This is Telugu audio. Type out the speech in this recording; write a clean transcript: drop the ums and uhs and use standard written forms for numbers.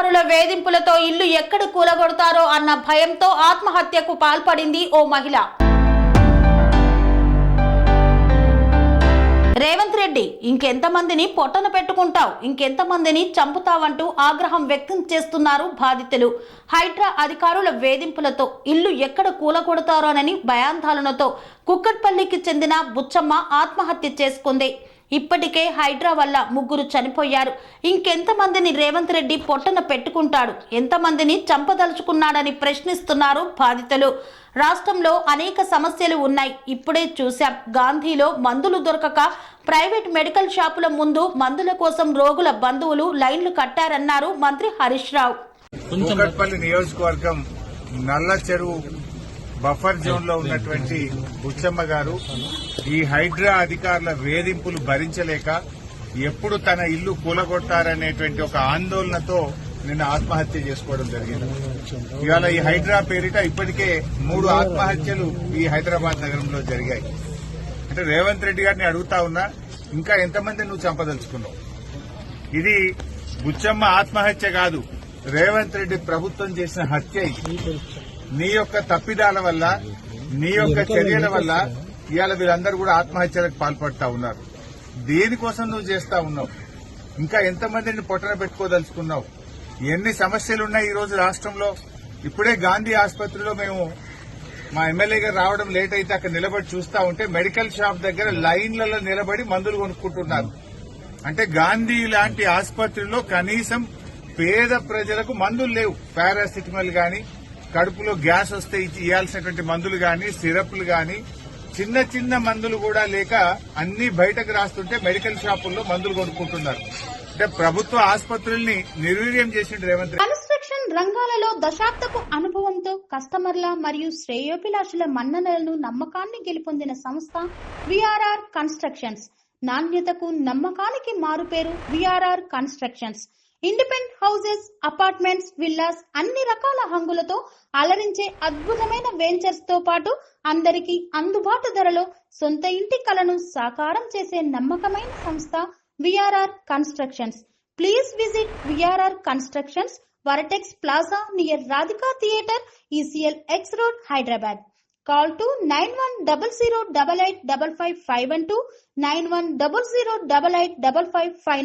అధికారుల వేధింపులతో ఇల్లు ఎక్కడ కూలగొడతారో అన్న భయంతో ఆత్మహత్యకు పాల్పడింది ఓ మహిళ. రేవంత్ రెడ్డి, ఇంకెంతమందిని పొట్టన పెట్టుకుంటావు, ఇంకెంతమందిని చంపుతావంటూ ఆగ్రహం వ్యక్తం చేస్తున్నారు బాధితులు. హైడ్రా అధికారుల వేధింపులతో ఇల్లు ఎక్కడ కూలగొడతారోనని భయాందోళనతో కుక్కట్పల్లికి చెందిన బుచ్చమ్మ ఆత్మహత్య చేసుకుంది. ఇప్పటికే హైడ్రా వల్ల 3 చనిపోయారు. ఇంకెంతమందిని రేవంత్ రెడ్డి పొట్టన పెట్టుకుంటాడు, ఎంతమందిని చంపదలుచుకున్నాడని ప్రశ్నిస్తున్నారు బాధితులు. రాష్ట్రంలో అనేక సమస్యలు ఉన్నాయి. ఇప్పుడే చూశాం, గాంధీలో మందులు దొరకక ప్రైవేట్ మెడికల్ షాపుల ముందు మందుల కోసం రోగుల బంధువులు లైన్లు కట్టారన్నారు మంత్రి హరీష్ రావు. కుక్కట్పల్లి నియోజకవర్గం నల్ల చెరువు బఫర్ జోన్ లో ఉన్నటువంటి బుచ్చమ్మ గారు ఈ హైడ్రా అధికారుల వేధింపులు భరించలేక ఎప్పుడు తన ఇల్లు కూలగొట్టారనేటువంటి ఒక ఆందోళనతో నిన్న ఆత్మహత్య చేసుకోవడం జరిగింది. ఇవాళ ఈ హైడ్రా పేరిట ఇప్పటికే 3 ఆత్మహత్యలు ఈ హైదరాబాద్ నగరంలో జరిగాయి. అంటే రేవంత్ రెడ్డి గారిని అడుగుతా ఉన్నా, ఇంకా ఎంతమంది నువ్వు చంపదలుచుకున్నావు? ఇది బుచ్చమ్మ ఆత్మహత్య కాదు, రేవంత్ రెడ్డి ప్రభుత్వం చేసిన హత్య. నీ యొక్క తప్పిదాల వల్ల, నీ యొక్క చర్యల వల్ల ఇవాళ వీళ్ళందరూ కూడా ఆత్మహత్యలకు పాల్పడతా ఉన్నారు. దేనికోసం నువ్వు చేస్తా ఉన్నావు? ఇంకా ఎంతమందిని పొట్టన పెట్టుకోదలుచుకున్నావు? ఎన్ని సమస్యలున్నాయి ఈ రోజు రాష్ట్రంలో. ఇప్పుడే గాంధీ ఆసుపత్రిలో మేము మా ఎమ్మెల్యే గారు రావడం లేట్ అయితే అక్కడ నిలబడి చూస్తా ఉంటే మెడికల్ షాప్ దగ్గర లైన్లలో నిలబడి మందులు కొనుక్కుంటున్నారు. అంటే గాంధీ లాంటి ఆసుపత్రిలో కనీసం పేద ప్రజలకు మందులు లేవు. పారాసిటమాల్ గాని, కడుపులో గ్యాస్ వస్తే ఇవ్వాల్సినటువంటి మందులు గాని, సిరప్లు గాని, చిన్న చిన్న మందులు కూడా లేక అన్ని బయటకు రాస్తుంటే మెడికల్ షాపుల్లో మందులు కొనుక్కుంటున్నారు. అంటే ప్రభుత్వ ఆసుపత్రుల్ని నిర్వీర్యం చేసిండు రేవంత్ రెడ్డి. కన్స్ట్రక్షన్ రంగాలలో దశాబ్దపు అనుభవంతో కస్టమర్ల మరియు శ్రేయోభిలాషుల మన్ననలను, నమ్మకాన్ని గెలుపొందిన సంస్థ విఆర్ఆర్ కన్స్ట్రక్షన్స్. నాణ్యతకు, నమ్మకానికి మారుపేరు VRR constructions. Independent houses, apartments, villas, అన్ని రకాల హంగులతో అలరించే అద్భుతమైన వెంచర్స్ తో పాటు అందరికీ అందుబాటు ధరలో సొంత ఇంటి కలను సాకారం చేసే నమ్మకమైన సంస్థ VRR constructions. Please visit VRR constructions, వరటెక్స్ plaza near Radhika theatre, ECL X Road, Hyderabad. Call to 910088555512, 9100885559.